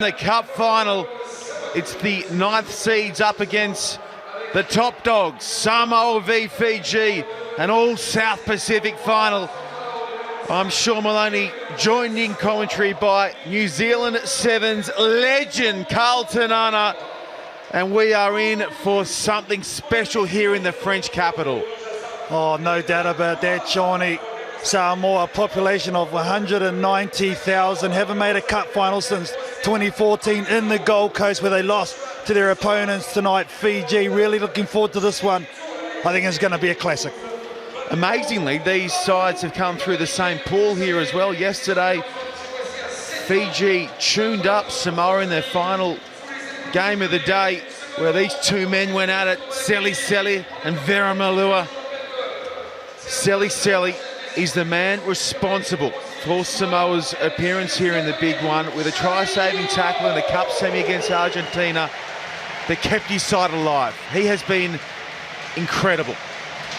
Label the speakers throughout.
Speaker 1: The cup final, it's the 9th seeds up against the top dogs, Samoa v Fiji, an all South Pacific final. I'm Sean Maloney, joined in commentary by New Zealand Sevens legend Carlton Ana, and we are in for something special here in the French capital.
Speaker 2: Oh, no doubt about that, Shawnee. Samoa, a population of 190,000, haven't made a cup final since 2014 in the Gold Coast, where they lost to their opponents tonight, Fiji. Really looking forward to this one. I think it's going to be a classic.
Speaker 1: Amazingly, these sides have come through the same pool here as well. Yesterday, Fiji tuned up Samoa in their final game of the day, where these two men went at it, Seli and Veramalua. Seli is the man responsible for Samoa's appearance here in the big one, with a try-saving tackle in the cup semi against Argentina that kept his side alive. He has been incredible.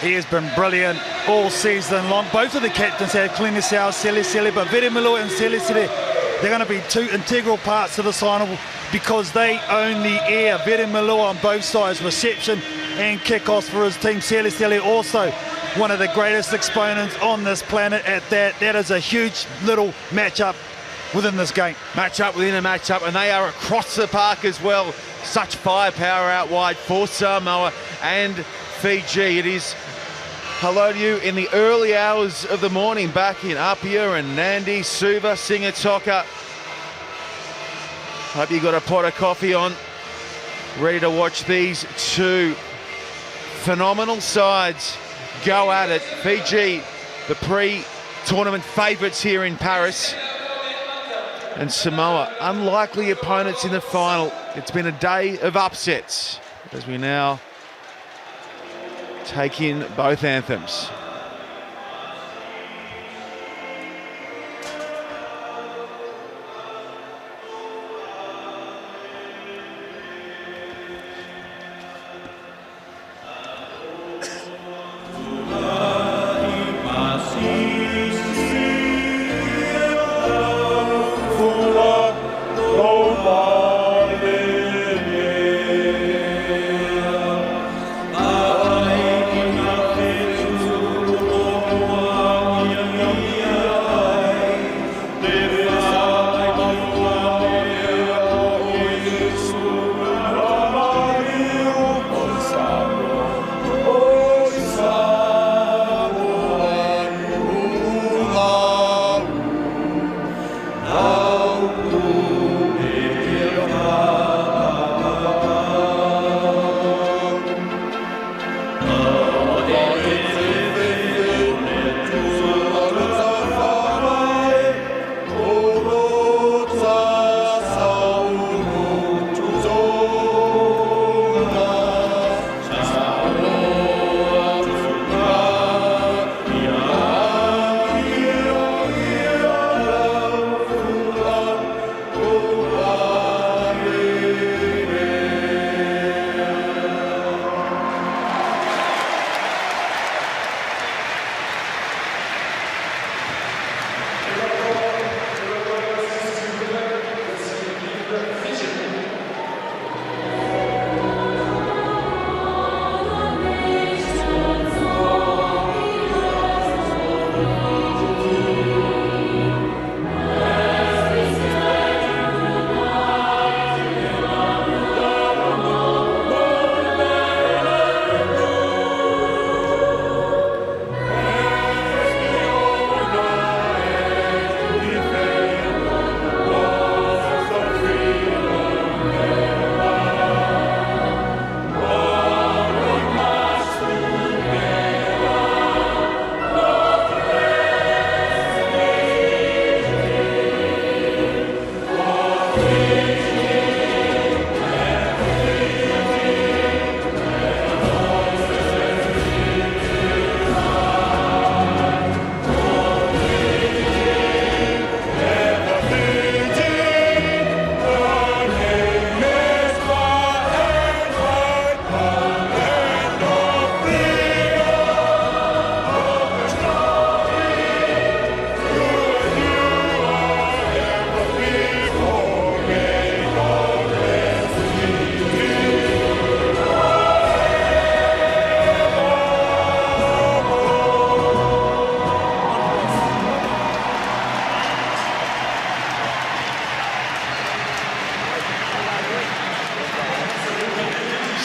Speaker 2: He has been brilliant all season long. Both of the captains have cleaned out Seli, but Veramalua and Seli, they're going to be two integral parts of this final because they own the air. Veramalua on both sides, reception and kickoffs for his team. Seli also one of the greatest exponents on this planet at that. That is a huge little matchup within this game.
Speaker 1: Matchup within a matchup, and they are across the park as well. Such firepower out wide for Samoa and Fiji. It is hello to you in the early hours of the morning back in Apia and Nandi, Suva, Singatoka. Hope you got a pot of coffee on, ready to watch these two phenomenal sides go at it. Fiji, the pre-tournament favourites here in Paris, and Samoa, unlikely opponents in the final. It's been a day of upsets as we now take in both anthems.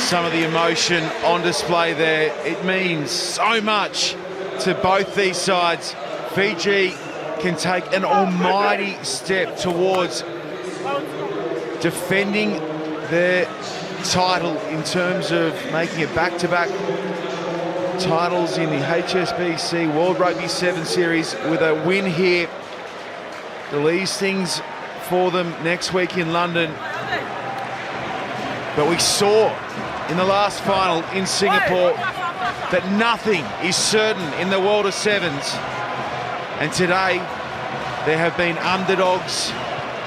Speaker 1: some of the emotion on display there. It means so much to both these sides. Fiji can take an almighty step towards defending their title in terms of making it back-to-back titles in the HSBC World Rugby 7 Series with a win here. It'll ease things for them next week in London. But we saw in the last final in Singapore that nothing is certain in the world of sevens. And today, there have been underdogs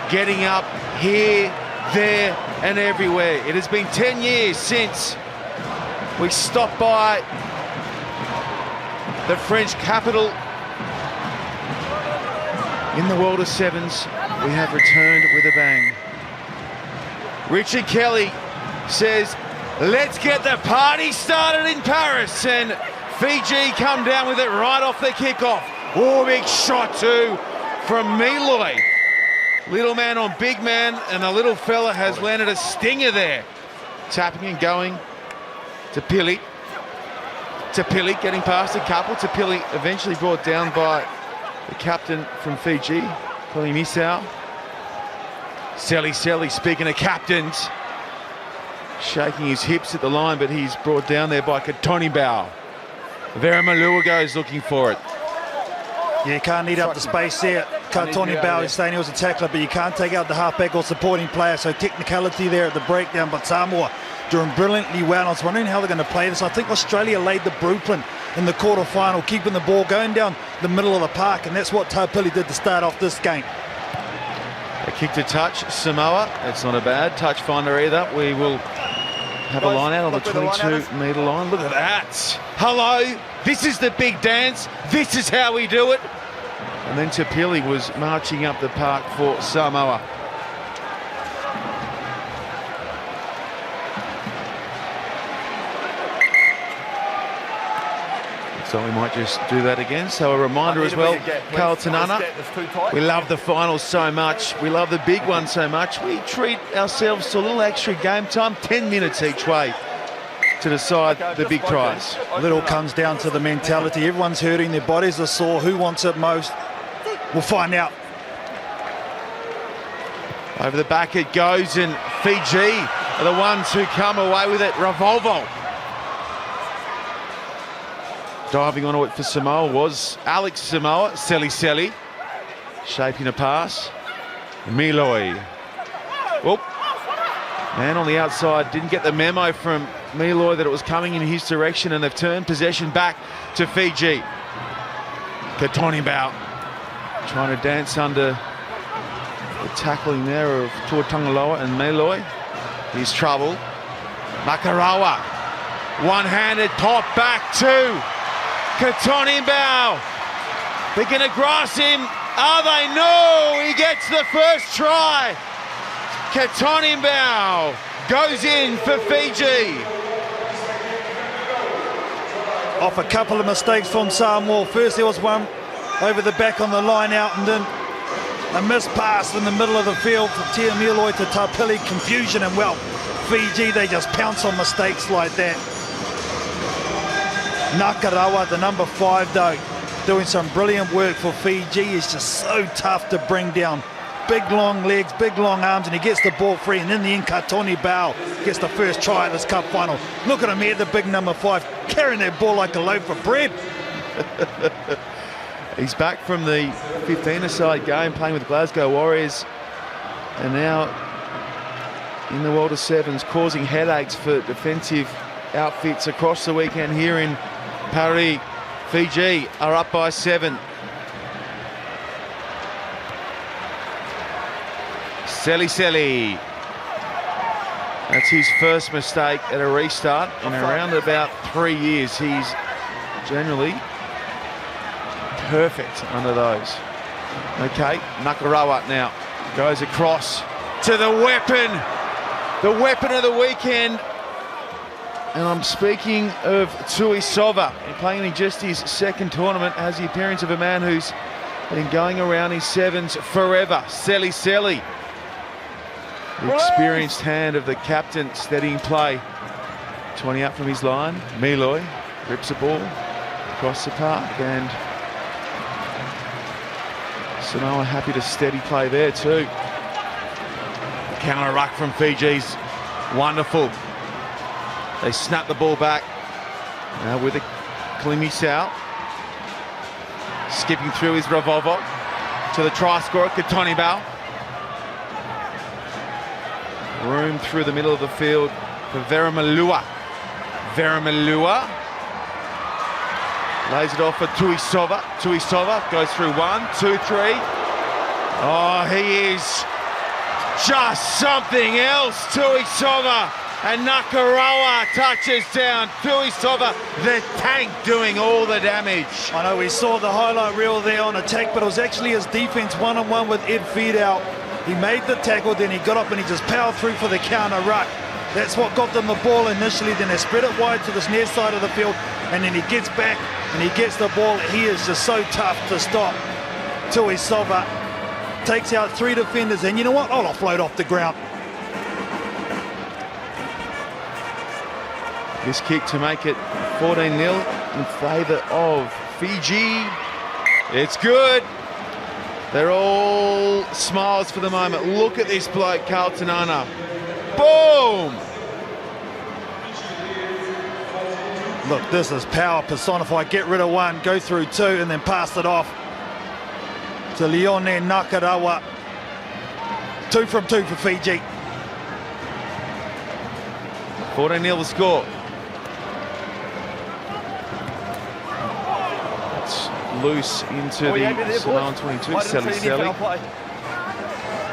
Speaker 1: getting up here, there, and everywhere. It has been 10 years since we stopped by the French capital. In the world of sevens, we have returned with a bang. Richard Kelly says, let's get the party started in Paris, and Fiji come down with it right off the kickoff. Oh, big shot too from Miloy. Little man on big man, and the little fella has landed a stinger there. Tapping and going to Pili. To Pili, getting past a couple. To Pili, eventually brought down by the captain from Fiji, Pili Misau. Seli, speaking of captains, shaking his hips at the line, but he's brought down there by Katoni Bao. Vera Malua goes looking for it.
Speaker 2: Yeah, you can't eat up the space there. Tony Bao is saying he was a tackler, but you can't take out the halfback or supporting player. So technicality there at the breakdown, but Samoa doing brilliantly well. I was wondering how they're going to play this. I think Australia laid the blueprint in the quarterfinal, keeping the ball going down the middle of the park, and that's what Taupili did to start off this game.
Speaker 1: A kick to touch, Samoa. That's not a bad touch finder either. We will have a line out on the 22-metre line. Look at that. Hello, this is the big dance. This is how we do it. And then Tapili was marching up the park for Samoa. So we might just do that again. So a reminder as well, Carl Tanana, we love the finals so much. We love the big one so much. We treat ourselves to a little extra game time, 10 minutes each way to decide the big prize.
Speaker 2: It all comes down to the mentality. Everyone's hurting, their bodies are sore. Who wants it most? We'll find out.
Speaker 1: Over the back it goes, and Fiji are the ones who come away with it. Revolvo. Diving onto it for Samoa was Alex Samoa. Seli, shaping a pass. Miloy. Whoop. Man on the outside didn't get the memo from Miloy that it was coming in his direction, and they've turned possession back to Fiji. Katoni Bao trying to dance under the tackling there of Tuatungaloa and Miloy. He's trouble. Makarawa. One-handed pop back to Katoni Bao. They're going to grass him. Are they? No! He gets the first try. Katoni Bao goes in for Fiji.
Speaker 2: Off a couple of mistakes from Samoa. First there was one over the back on the line out, and then a missed pass in the middle of the field from Tia Miloy to Taupili. Confusion, and well, Fiji, they just pounce on mistakes like that. Nakarawa, the number 5 though, doing some brilliant work for Fiji. Is just so tough to bring down. Big long legs, big long arms, and he gets the ball free, and in the end Katoni Bao gets the first try of this cup final. Look at him here, the big number 5, carrying that ball like a loaf of bread.
Speaker 1: He's back from the 15-a-side game, playing with Glasgow Warriors, and now in the world of sevens, causing headaches for defensive outfits across the weekend here in Paris. Fiji are up by 7. Seli. That's his first mistake at a restart in around about 3 years. He's generally perfect under those. Okay, Nakarawa now goes across to the weapon of the weekend. And I'm speaking of Tuisova, playing in just his second tournament, has the appearance of a man who's been going around his sevens forever. Seli. The experienced hand of the captain steadying play 20 up from his line. Miloi rips the ball across the park, and Samoa happy to steady play there too. Counter ruck from Fiji's wonderful. They snap the ball back. Now with a Klimisau. Skipping through his Ravovo to the try scorer, Katonibau. Room through the middle of the field for Veramalua. Veramalua lays it off for Tuisova. Tuisova goes through 1, 2, 3. Oh, he is just something else, Tuisova. And Nakarawa touches down. Tuisova, the tank, doing all the damage.
Speaker 2: I know we saw the highlight reel there on attack, but it was actually his defense one-on-one with Ed Fidel. He made the tackle, then he got up and he just powered through for the counter ruck. That's what got them the ball initially. Then they spread it wide to this near side of the field, and then he gets back and he gets the ball. He is just so tough to stop. Tuisova takes out 3 defenders, and you know what? I'll offload off the ground.
Speaker 1: This kick to make it 14-0 in favour of Fiji. It's good. They're all smiles for the moment. Look at this bloke, Carlton Ana. Boom!
Speaker 2: Look, this is power personified. Get rid of 1, go through 2, and then pass it off to Leone Nakarawa. 2 from 2 for Fiji.
Speaker 1: 14-0 the score. Loose into the Samoan 22. Seli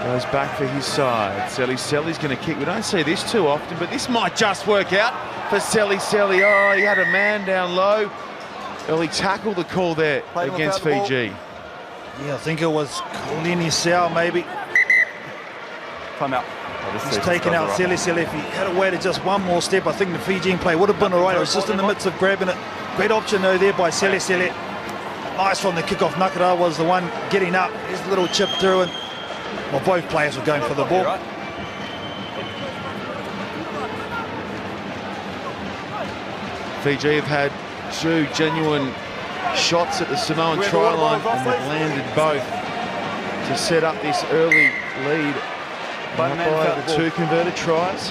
Speaker 1: goes back for his side. Seli's going to kick. We don't see this too often, but this might just work out for Seli. Oh, he had a man down low. Early tackle the call there against Fiji.
Speaker 2: Yeah, I think it was Klimisau maybe.
Speaker 3: Time out.
Speaker 2: He's taken out Seli. If he had waited just one more step, I think the Fijian play would have been all right. It was just in the midst of grabbing it. Great option though there by Seli. Nice from the kickoff. Nakara was the one getting up. His little chip through, and well, both players were going for the ball.
Speaker 1: Fiji have had 2 genuine shots at the Samoan try line, and they've landed both to set up this early lead by the 2 converted tries.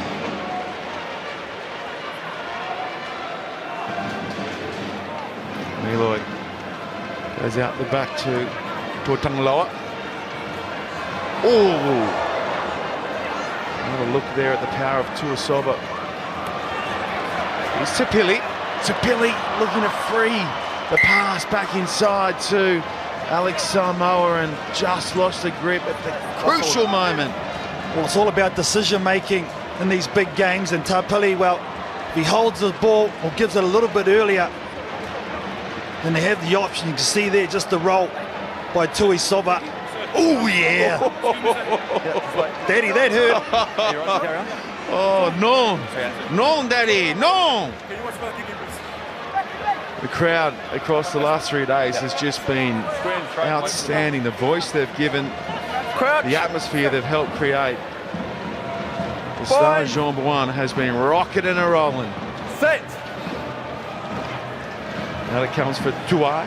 Speaker 1: Miloi goes out the back to Tuatangaloa. Oh! Another look there at the power of Tuisova. Here's Tapili. Tapili looking to free the pass back inside to Alex Samoa, and just lost the grip at the crucial moment.
Speaker 2: Well, it's all about decision making in these big games, and Tapili, well, if he holds the ball or gives it a little bit earlier, then they have the option. You can see there just the roll by Tuisova. Oh yeah! Daddy, that hurt.
Speaker 1: Oh no! No, Daddy, no! The crowd across the last 3 days has just been outstanding. The voice they've given, the atmosphere they've helped create. The star Jean Bouin has been rocking and a-rolling.
Speaker 3: Set!
Speaker 1: Now it comes for Tuai.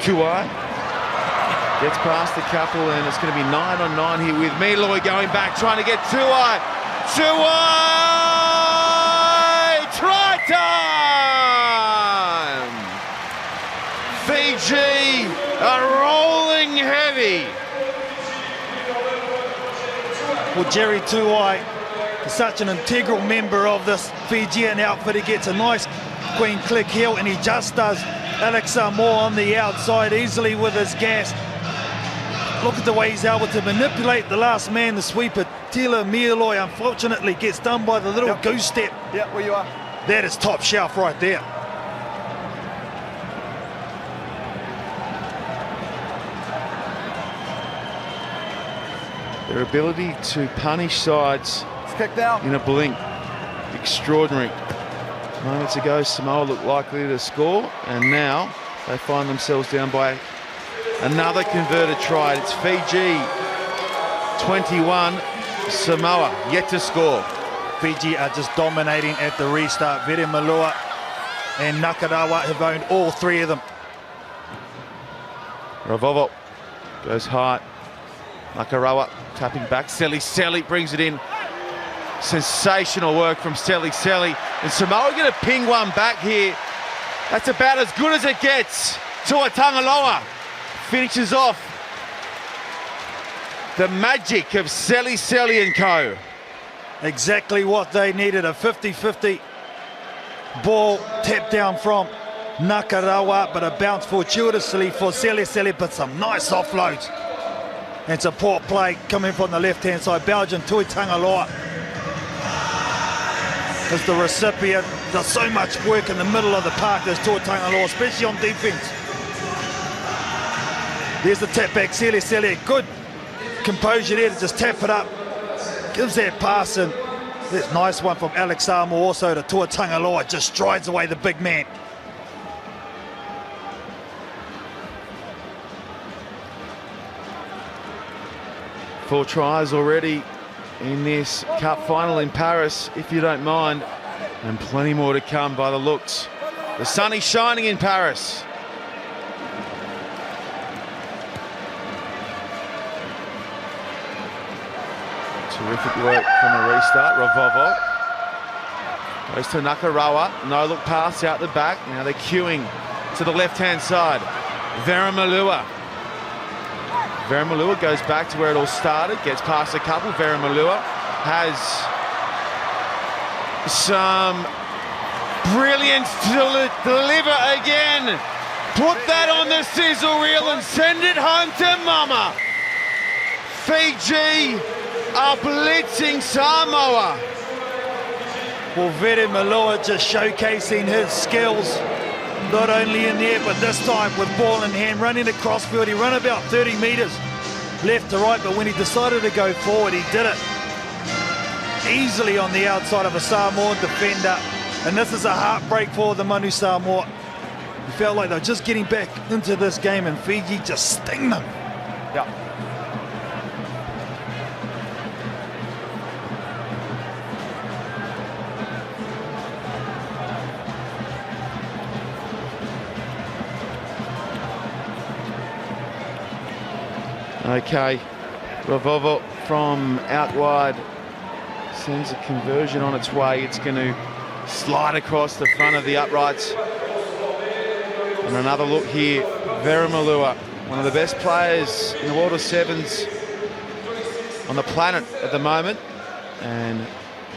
Speaker 1: Tuai gets past the couple, and it's going to be 9 on 9 here with Miloi going back, trying to get Tuai. Tuai! Try time! Fiji are rolling heavy.
Speaker 2: Well, Jerry Tuai is such an integral member of this Fijian outfit. He gets a nice clean click heel, and he just does Alex Samoa on the outside easily with his gas. Look at the way he's able to manipulate the last man, the sweeper. Tila Miloi unfortunately gets done by the little goose step.
Speaker 3: Yeah, where you are.
Speaker 2: That is top shelf right there.
Speaker 1: Their ability to punish sides in a blink, extraordinary. Moments ago, Samoa looked likely to score, and now they find themselves down by another converted try. It's Fiji 21, Samoa yet to score.
Speaker 2: Fiji are just dominating at the restart. Veremalua and Nakarawa have owned all three of them.
Speaker 1: Ravovo goes high. Nakarawa tapping back. Seli brings it in. Sensational work from Seli. And Samoa going to ping one back here. That's about as good as it gets. Tuatangaloa finishes off the magic of Seli and co.
Speaker 2: Exactly what they needed, a 50-50 ball tapped down from Nakarawa, but a bounce fortuitously for Seli, but some nice offloads. And support play coming from the left-hand side. Belgian Tuatangaloa is the recipient. Does so much work in the middle of the park, there's Tuatangaloa, especially on defense. There's the tap back, Seli, good composure there to just tap it up. Gives that pass, and this nice one from Alex Samoa also to Tuatangaloa, just strides away the big man.
Speaker 1: Four tries already in this cup final in Paris, if you don't mind, and plenty more to come by the looks. The sun is shining in Paris. Terrific work from the restart. Ravovo goes to Nakarawa. No look pass out the back. Now they're queuing to the left-hand side. Veremalua goes back to where it all started. Gets past a couple. Veremalua has some brilliance to deliver again. Put that on the sizzle reel and send it home to mama. Fiji are blitzing Samoa.
Speaker 2: Well, Veremalua just showcasing his skills, not only in the air, but this time with ball in hand, running across field. He ran about 30 metres left to right, but when he decided to go forward, he did it easily on the outside of a Samoan defender. And this is a heartbreak for the Manu Samoa. He felt like they were just getting back into this game, and Fiji just sting them.
Speaker 3: Yeah.
Speaker 1: Okay, Ravovo from out wide sends a conversion on its way. It's going to slide across the front of the uprights. And another look here, Veremalua, one of the best players in the world of sevens on the planet at the moment. And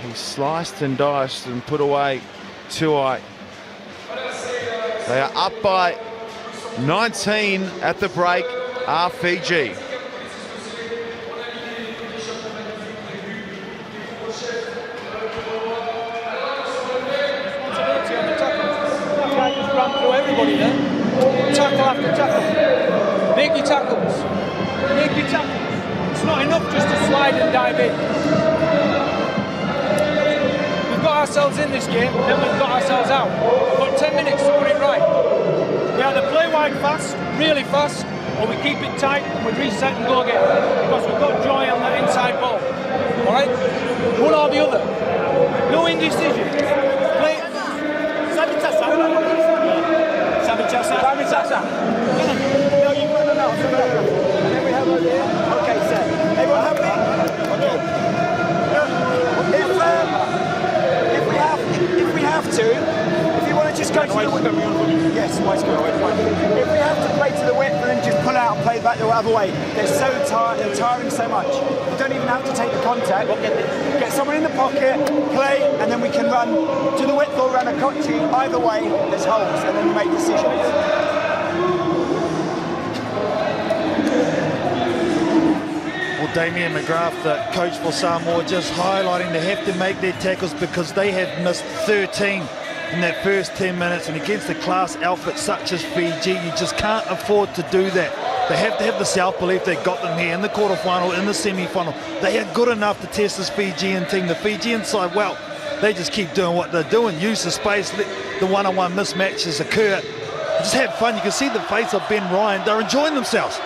Speaker 1: he sliced and diced and put away Tuai. They are up by 19 at the break, are Fiji.
Speaker 4: Everybody there. Tackle after tackle. Make your tackles. Make your tackles. It's not enough just to slide and dive in. We've got ourselves in this game, then we've got ourselves out. We've got 10 minutes to put it right. We either play wide fast, really fast, or we keep it tight and we reset and go again. Because we've got joy on that inside ball. Alright? One or the other. No indecision. Play. Sasa. No, you run them out. And then we have over here. Okay, set. Everyone happy? Okay. If we have to, if you want to just go to the width. Yes, wise go. If we have to play to the width and then just pull out and play back the other way, they're so tired, they're tiring so much. You don't even have to take the contact. Get someone in the pocket, play, and then we can run to the width or run a kochi. Either way, there's holes, and then we make decisions.
Speaker 2: Well, Damien McGrath, the coach for Samoa, just highlighting they have to make their tackles because they have missed 13 in that first 10 minutes, and against a class outfit such as Fiji, you just can't afford to do that. They have to have the self-belief they got them here in the quarterfinal, in the semi-final. They are good enough to test this Fijian team. The Fijian side, well, they just keep doing what they're doing. Use the space, let the one-on-one mismatches occur. Just have fun. You can see the face of Ben Ryan. They're enjoying themselves.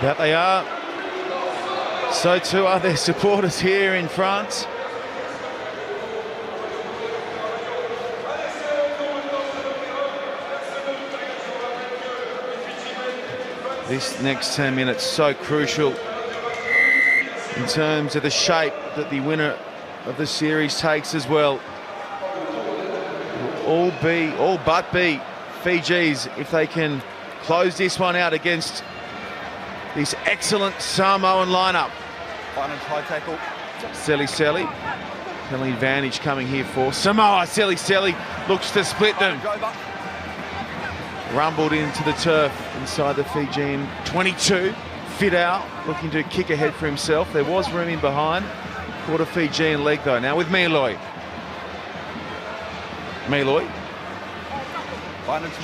Speaker 1: That they are. So too are their supporters here in France. This next 10 minutes so crucial in terms of the shape that the winner of the series takes as well. All but be Fiji's if they can close this one out against this excellent Samoan lineup.
Speaker 3: High tackle.
Speaker 1: Seli. Penalty advantage coming here for Samoa. Seli looks to split them. Rumbled into the turf inside the Fijian 22. Fidao looking to kick ahead for himself. There was room in behind. Caught a Fijian leg though. Now with Miloi.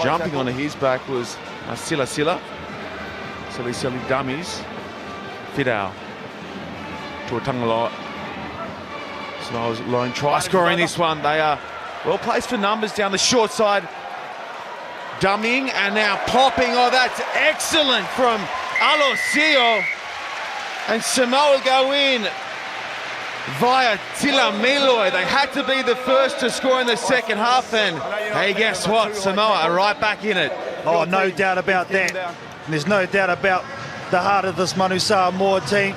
Speaker 1: Jumping onto his back was Sila. Seli dummies. Fidao. Tuatangaloa. Samoa's lone try scoring this one. They are well placed for numbers down the short side. Dummying and now popping. Oh, that's excellent from Alosio. And Samoa go in via Tila Miloi. They had to be the first to score in the second half, and hey, guess what? Samoa are right back in it.
Speaker 2: Oh, no doubt about that. And there's no doubt about the heart of this Manu Samoa team.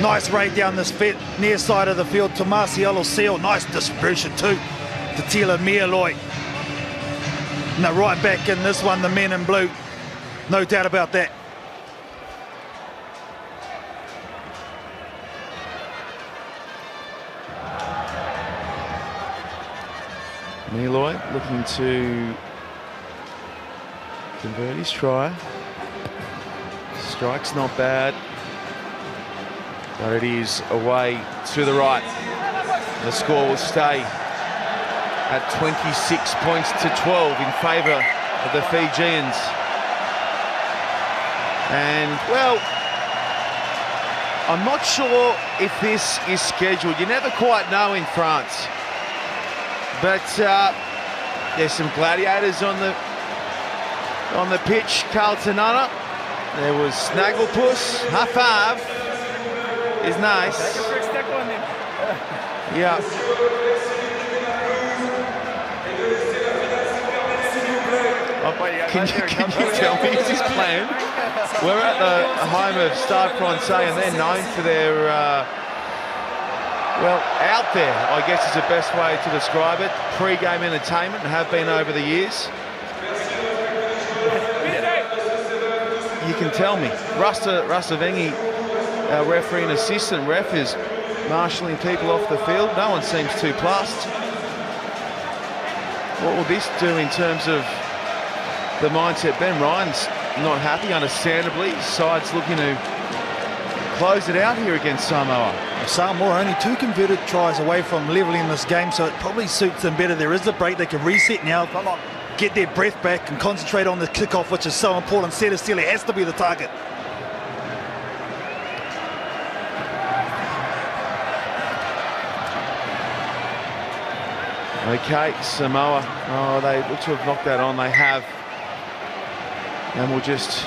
Speaker 2: Nice raid down this near side of the field. Tomasi Alosio, nice distribution too to Tila Miloi. And they're right back in this one, the men in blue. No doubt about that.
Speaker 1: Miloi looking to convert his try. Strike's not bad, but it is away to the right. The score will stay at 26 points to 12 in favour of the Fijians. And, well, I'm not sure if this is scheduled. You never quite know in France. But there's some gladiators on the pitch. Carltonana. There was Snagglepuss. Hafaf is nice. Yeah. Can you tell me, is this planned? We're at the home of Stade Francais, and they're known for their, well, out there, I guess is the best way to describe it. Pre-game entertainment, and have been over the years. You can tell me. Rasta Vengi, our referee and assistant ref, is marshalling people off the field. No one seems too plussed. What will this do in terms of the mindset? Ben Ryan's not happy, understandably. Side's looking to close it out here against Samoa.
Speaker 2: Samoa only 2 converted tries away from levelling this game, so it probably suits them better. There is a break. They can reset now, get their breath back and concentrate on the kickoff, which is so important. Seli has to be the target.
Speaker 1: Okay, Samoa. Oh, they look to have knocked that on. They have. And we'll just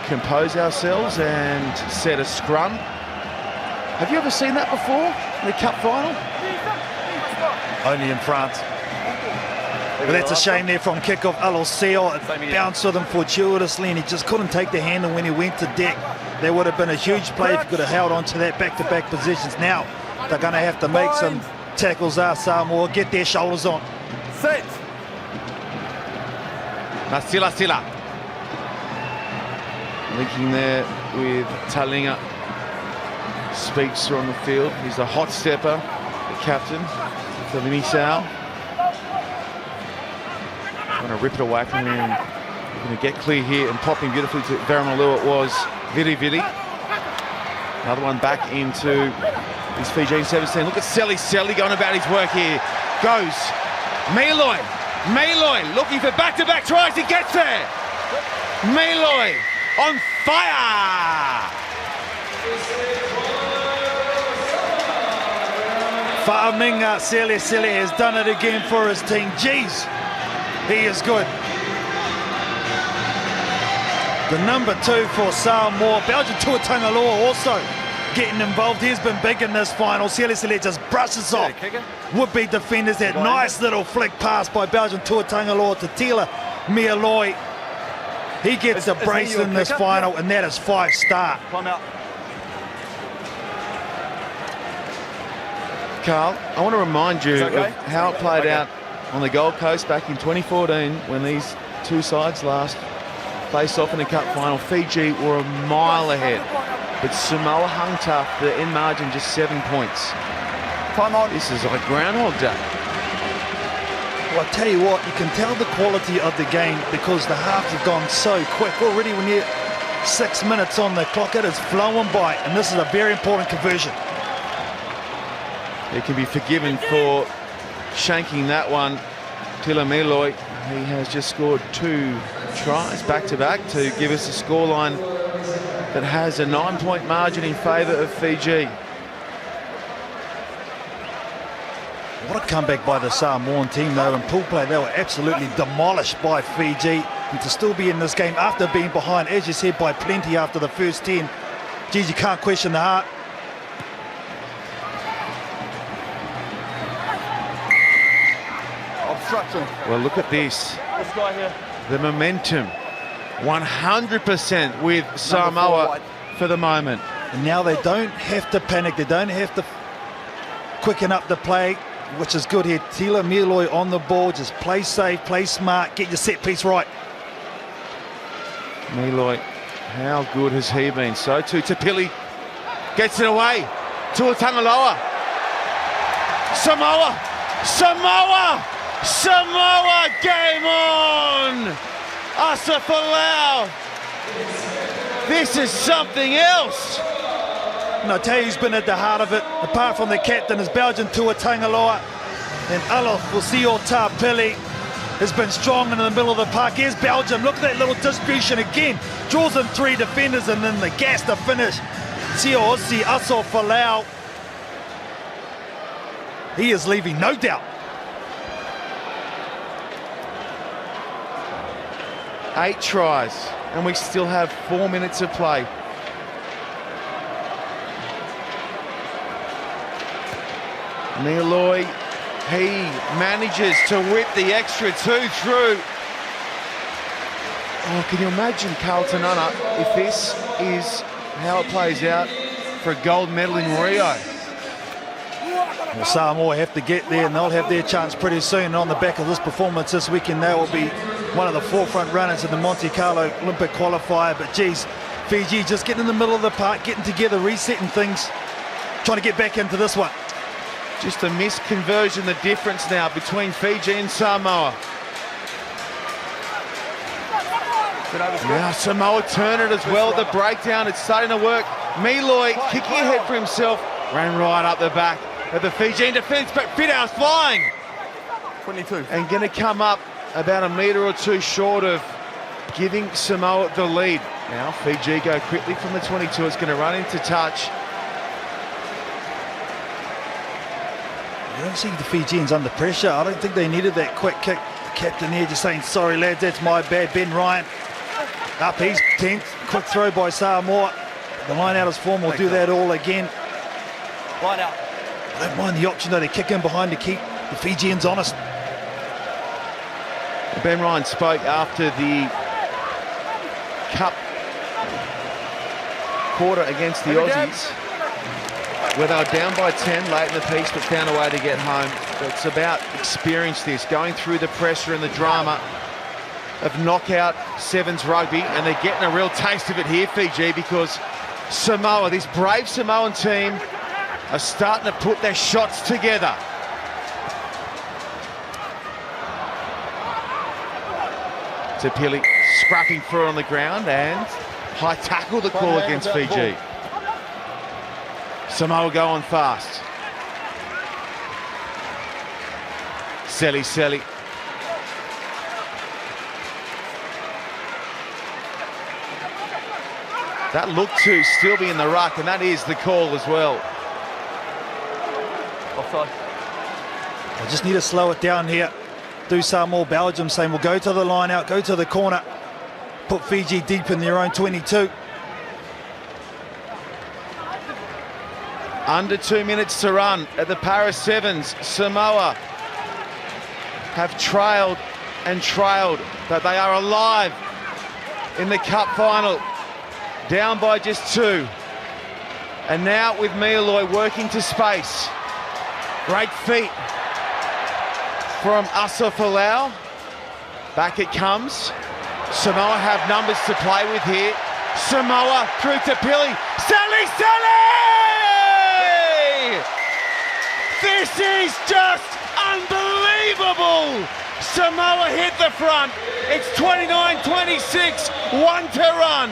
Speaker 1: compose ourselves and set a scrum. Have you ever seen that before in the cup final?
Speaker 2: Only in France. But that's a shame there from kickoff. Alosio, it bounced with him fortuitously and he just couldn't take the handle when he went to deck. There would have been a huge play if he could have held on to that back-to-back positions. Now they're going to have to make some tackles, Samoa, get their shoulders on.
Speaker 3: Set.
Speaker 1: Sila. Linking there with Talinga. Speaks on the field. He's the hot stepper, the captain for the Misao. Going to rip it away from him. Going to get clear here and popping beautifully to Varamalua. It was Vili. Another one back into his Fijian 17. Look at Seli going about his work here. Goes Miloi looking for back-to-back tries. He gets there. Miloi on fire.
Speaker 2: Fa'aminga Seli has done it again for his team. Jeez, he is good. The number 2 for Samoa. Belgian Tuatangaloa also getting involved. He's been big in this final. Sele just brushes off would-be defenders. That nice little flick pass by Belgium Tuatangaloa to Tila Mialoi. He gets a brace in this final, and that is 5-star.
Speaker 3: Time out.
Speaker 1: Carl, I want to remind you
Speaker 3: Okay?
Speaker 1: of how it played out on the Gold Coast back in 2014 when these two sides last faced off in the cup final. Fiji were a mile ahead, but Samoa hung tough. The end margin just 7 points.
Speaker 3: Time on.
Speaker 1: This is like Groundhog Day.
Speaker 2: Well, I tell you what, you can tell the quality of the game because the halves have gone so quick. Already we're near 6 minutes on the clock. It is flowing by, and this is a very important conversion.
Speaker 1: He can be forgiven for shanking that one. Tila Mialoi, he has just scored 2 tries back-to-back to give us a scoreline that has a 9-point margin in favour of Fiji.
Speaker 2: What a comeback by the Samoan team, though. In pool play, they were absolutely demolished by Fiji. And to still be in this game after being behind, as you said, by plenty after the first 10. Geez, you can't question the heart.
Speaker 3: Obstruction.
Speaker 1: Well, look at this.
Speaker 3: This guy here.
Speaker 1: The momentum, 100% with Samoa for the moment.
Speaker 2: And now they don't have to panic. They don't have to quicken up the play, which is good here. Tila Mialoi on the ball. Just play safe, play smart, get your set piece right.
Speaker 1: Mialoi, how good has he been? So too Tapili gets it away. Tuatangaloa. Samoa! Samoa! Samoa, game on! Asafalau! This is something else!
Speaker 2: And I tell you who's been at the heart of it, apart from the captain, is Belgian Tuatangaloa. And Alof Tapili has been strong in the middle of the park. Here's Belgium. Look at that little distribution again. Draws in 3 defenders and then the gas to finish. Siosi Asafalau. He is leaving, no doubt.
Speaker 1: 8 tries, and we still have 4 minutes of play. Mialoi, he manages to whip the extra 2 through. Oh, can you imagine Carlton Unna if this is how it plays out for a gold medal in Rio?
Speaker 2: Well, Samoa have to get there, and they'll have their chance pretty soon. And on the back of this performance this weekend, they will be one of the forefront runners in the Monte Carlo Olympic qualifier. But geez, Fiji just getting in the middle of the park, getting together, resetting things, trying to get back into this one.
Speaker 1: Just a missed conversion, the difference now between Fiji and Samoa. Now Samoa turn it as well. The breakdown, it's starting to work. Mialoi kicking ahead for himself, ran right up the back of the Fijian defence, but Fidau's flying.
Speaker 3: 22.
Speaker 1: And going to come up about a metre or 2 short of giving Samoa the lead. Now Fiji go quickly from the 22. It's going to run into touch.
Speaker 2: You don't see the Fijians under pressure. I don't think they needed that quick kick. The captain here just saying, sorry lads, that's my bad. Ben Ryan up, he's 10th. Quick throw by Samoa. The line out is form, will do that all again.
Speaker 3: Line out.
Speaker 2: I don't mind the option though, they kick in behind to keep the Fijians honest.
Speaker 1: Ben Ryan spoke after the Cup quarter against the Aussies, where they were down by 10 late in the piece but found a way to get home. But it's about experience this, going through the pressure and the drama of knockout sevens rugby, and they're getting a real taste of it here, Fiji, because Samoa, this brave Samoan team, are starting to put their shots together. Tapili scrapping through on the ground, and high tackle the call against Fiji. Samoa go on fast. Seli. That looked to still be in the ruck, and that is the call as well.
Speaker 3: Offside.
Speaker 2: I just need to slow it down here. Do some more. Belgium saying we'll go to the line out, go to the corner, put Fiji deep in their own 22.
Speaker 1: Under 2 minutes to run at the Paris Sevens. Samoa have trailed and trailed, but they are alive in the cup final, down by just 2. And now with Mialoi working to space. Great feet from Asa Folau. Back it comes. Samoa have numbers to play with here. Samoa through to Pili. Sally! This is just unbelievable! Samoa hit the front. It's 29-26, 1 to run.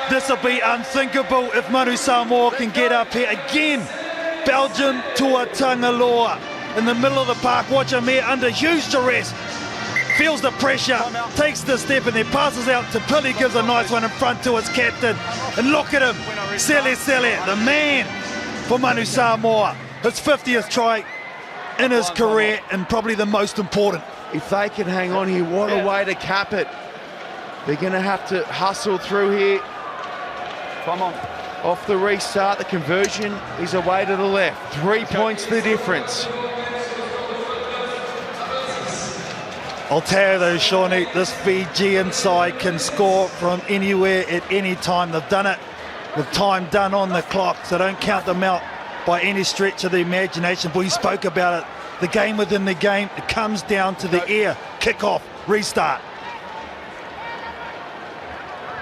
Speaker 2: This will be unthinkable if Manu Samoa can get up here again. Belgium Tuatangaloa in the middle of the park. Watch him here under huge duress. Feels the pressure, takes the step and then passes out to Pili, gives a nice one in front to his captain. And look at him, Sele, the man for Manu Samoa. His 50th try in his career and probably the most important.
Speaker 1: If they can hang on here, what a way to cap it. They're going to have to hustle through here.
Speaker 3: Come on.
Speaker 1: Off the restart, the conversion is away to the left. 3 points the difference.
Speaker 2: I'll tell you though, Shawnee, this Fijian side can score from anywhere at any time. They've done it with time done on the clock, so don't count them out by any stretch of the imagination. But we spoke about it, the game within the game, it comes down to the air, kick-off, restart.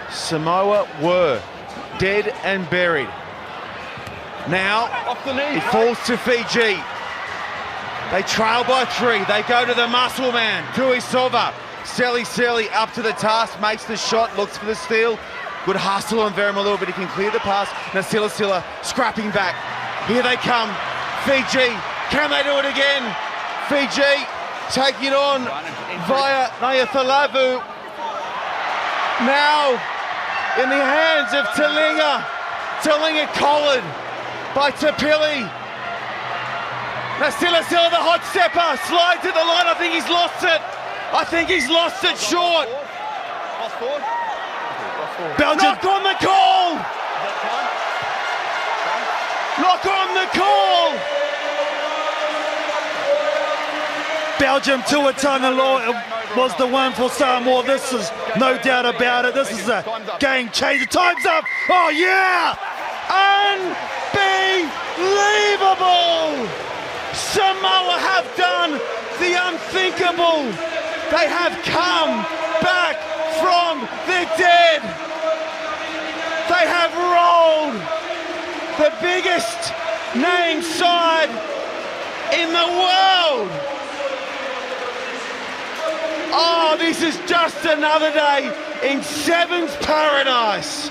Speaker 1: Samoa were dead and buried. Now, it falls to Fiji. They trail by 3. They go to the muscle man, Tuisova. Seli up to the task, makes the shot, looks for the steal. Good hustle on Verimalua, but he can clear the pass. Now Sila scrapping back. Here they come. Fiji, can they do it again? Fiji taking it on via Nayafalavu. Now in the hands of Talinga. Talinga collared by Tapili. Now Sila, the hot stepper, slides at the line. I think he's lost it. I think he's lost it short.
Speaker 2: Belgium.
Speaker 1: Knock on the call. Knock on the call.
Speaker 2: Belgium Tuatangaloa was the one for Samoa. This is no doubt about it. This is a game changer. Time's up. Oh yeah!
Speaker 1: Unbelievable! Samoa have done the unthinkable. They have come back from the dead. They have rolled the biggest name side in the world. Oh, this is just another day in Sevens paradise.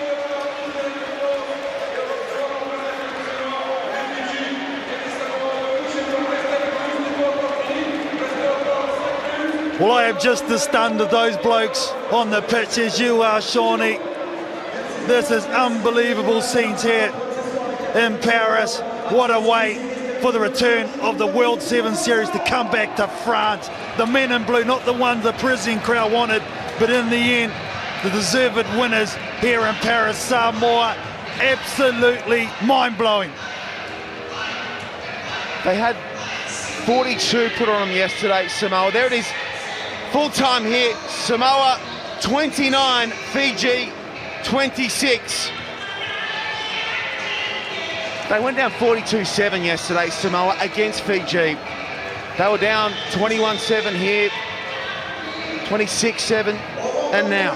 Speaker 2: Well, I am just as stunned as those blokes on the pitch as you are, Shawnee. This is unbelievable scenes here in Paris. What a way for the return of the World Sevens Series to come back to France. The men in blue, not the ones the Parisian crowd wanted, but in the end, the deserved winners here in Paris, Samoa. Absolutely mind-blowing.
Speaker 1: They had 42 put on them yesterday, Samoa. There it is. Full time here, Samoa 29, Fiji 26. They went down 42-7 yesterday, Samoa, against Fiji. They were down 21-7 here, 26-7, and now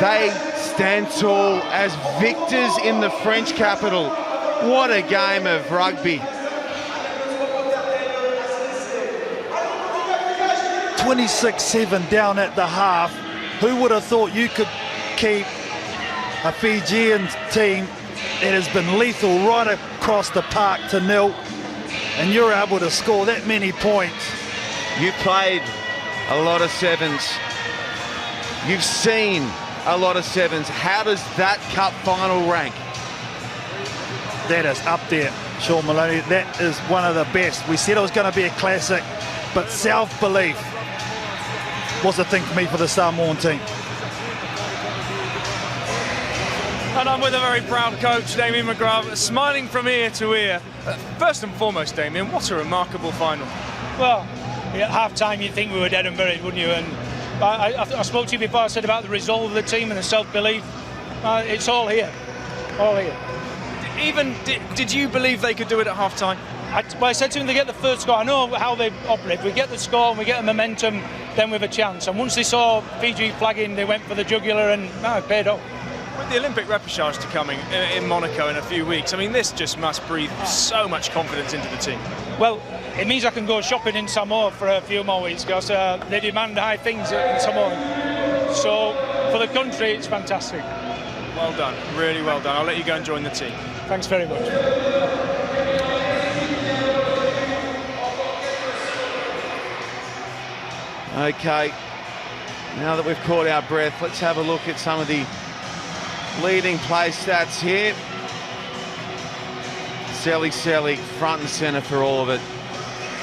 Speaker 1: they stand tall as victors in the French capital. What a game of rugby.
Speaker 2: 26-7 down at the half. Who would have thought you could keep a Fijian team that has been lethal right across the park to 0, and you're able to score that many points?
Speaker 1: You played a lot of sevens. You've seen a lot of sevens. How does that cup final rank?
Speaker 2: That is up there, Sean Maloney. That is one of the best. We said it was going to be a classic, but self-belief was the thing for me for the Samoan team.
Speaker 5: And I'm with a very proud coach, Damien McGrath, smiling from ear to ear. First and foremost, Damien, what a remarkable final.
Speaker 6: Well, at half-time you'd think we were dead and buried, wouldn't you? And I spoke to you before, I said about the resolve of the team and the self-belief. It's all here, all here.
Speaker 5: Did you believe they could do it at half-time?
Speaker 6: I said to them, they get the first score. I know how they operate. If we get the score and we get the momentum, then we have a chance. And once they saw Fiji flagging, they went for the jugular, and it paid off.
Speaker 5: With the Olympic repechage to coming in Monaco in a few weeks, I mean, this just must breathe so much confidence into the team.
Speaker 6: Well, it means I can go shopping in Samoa for a few more weeks, because they demand high things in Samoa. So for the country, it's fantastic.
Speaker 5: Well done, really well done. I'll let you go and join the team.
Speaker 6: Thanks very much.
Speaker 1: Okay, now that we've caught our breath, let's have a look at some of the leading play stats here. Selly, front and centre for all of it.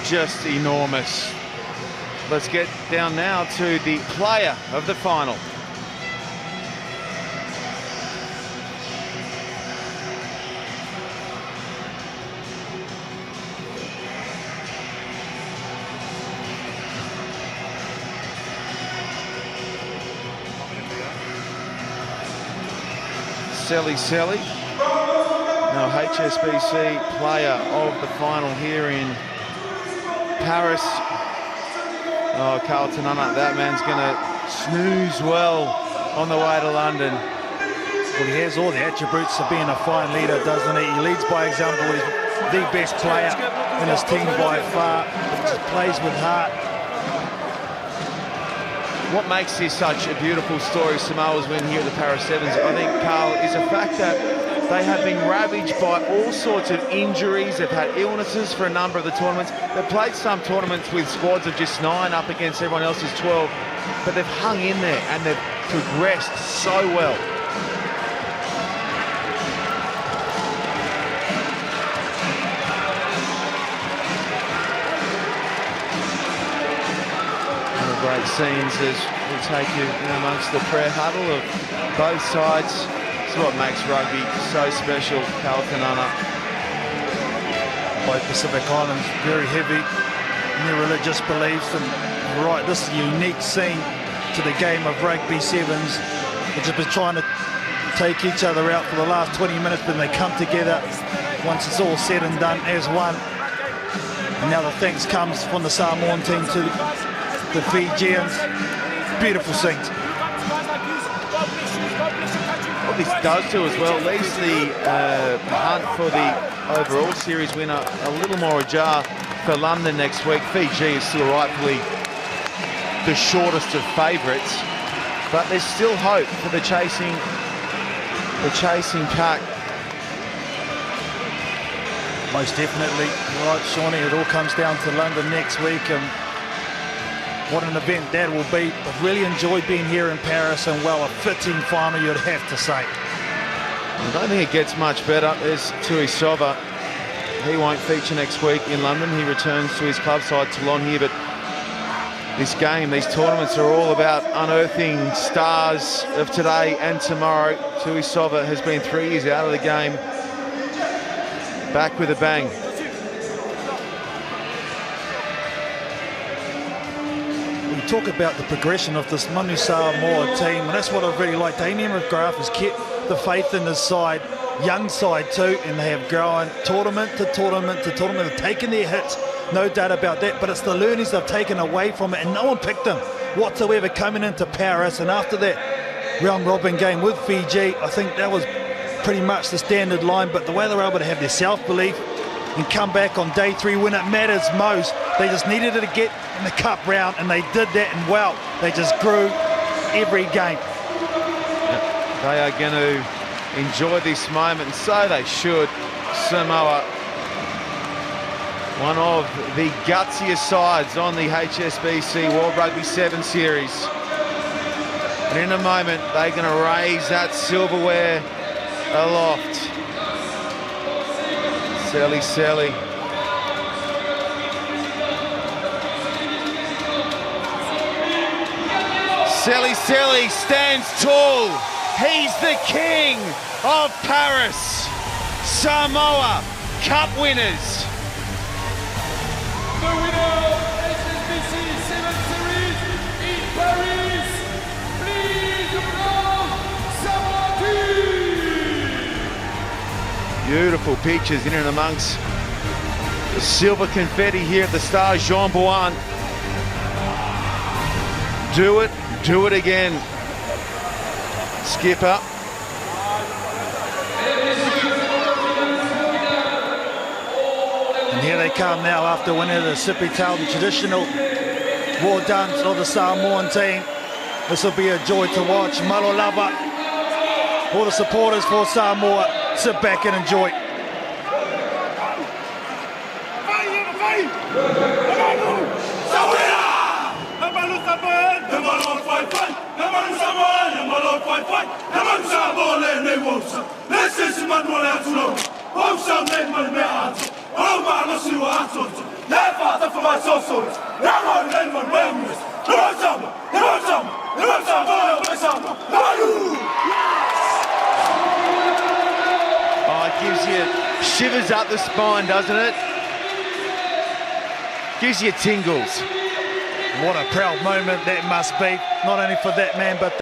Speaker 1: Just enormous. Let's get down now to the player of the final. Selly. Now HSBC player of the final here in Paris. Oh, Carlton, that man's going to snooze well on the way to London.
Speaker 2: Well, he has all the attributes of being a fine leader, doesn't he? He leads by example. He's the best player in his team by far. Just plays with heart.
Speaker 1: What makes this such a beautiful story, Samoa's win here at the Paris Sevens, I think, Carl, is the fact that they have been ravaged by all sorts of injuries. They've had illnesses for a number of the tournaments. They've played some tournaments with squads of just 9 up against everyone else's 12, but they've hung in there and they've progressed so well. Great scenes as we take you in amongst the prayer huddle of both sides. It's what makes rugby so special, Carlton.
Speaker 2: Both Pacific Islands, very heavy in their religious beliefs, and right, this is a unique scene to the game of rugby sevens. They've just been trying to take each other out for the last 20 minutes, but they come together once it's all said and done as one. And now the thanks comes from the Samoan team to the Fijians. Beautiful scenes.
Speaker 1: What this does too as well, leaves the hunt for the overall series winner a little more ajar for London next week. Fiji is still rightfully the shortest of favourites, but there's still hope for the chasing pack.
Speaker 2: Most definitely. Right, Shawnee, it all comes down to London next week, and what an event that will be. I've really enjoyed being here in Paris, and well, a fitting final, you'd have to say.
Speaker 1: I don't think it gets much better. There's Tui Sova. He won't feature next week in London. He returns to his club side, Toulon here, but this game, these tournaments are all about unearthing stars of today and tomorrow. Tui Sova has been 3 years out of the game. Back with a bang.
Speaker 2: We talk about the progression of this Manu Samoa team, and that's what I've really liked. Damien McGrath has kept the faith in his side, young side too, and they have grown tournament to tournament to tournament. They've taken their hits, no doubt about that, but it's the learnings they've taken away from it, and no one picked them whatsoever coming into Paris. And after that round robin game with Fiji, I think that was pretty much the standard line, but the way they were able to have their self-belief and come back on day 3 when it matters most, they just needed it to get in the cup round, and they did that, and well, they just grew every game.
Speaker 1: They are going to enjoy this moment, and so they should. Samoa, one of the gutsiest sides on the HSBC World Rugby 7 Series. And in a moment, they're going to raise that silverware aloft. Selly. Selly stands tall. He's the king of Paris. Samoa Cup winners.
Speaker 7: The winner of HSBC 7 Series in Paris, please applaud Samoa team!
Speaker 1: Beautiful pictures in and amongst the silver confetti here at the Stars Jean Bouin. Do it again. Skipper.
Speaker 2: And here they come now after winning the Sippy Tail, the traditional war dance of the Samoan team. This will be a joy to watch. Malo lava. All the supporters for Samoa, sit back and enjoy.
Speaker 1: Oh, it gives you shivers up the spine, doesn't it? Gives you tingles.
Speaker 2: What a proud moment that must be, not only for that man, but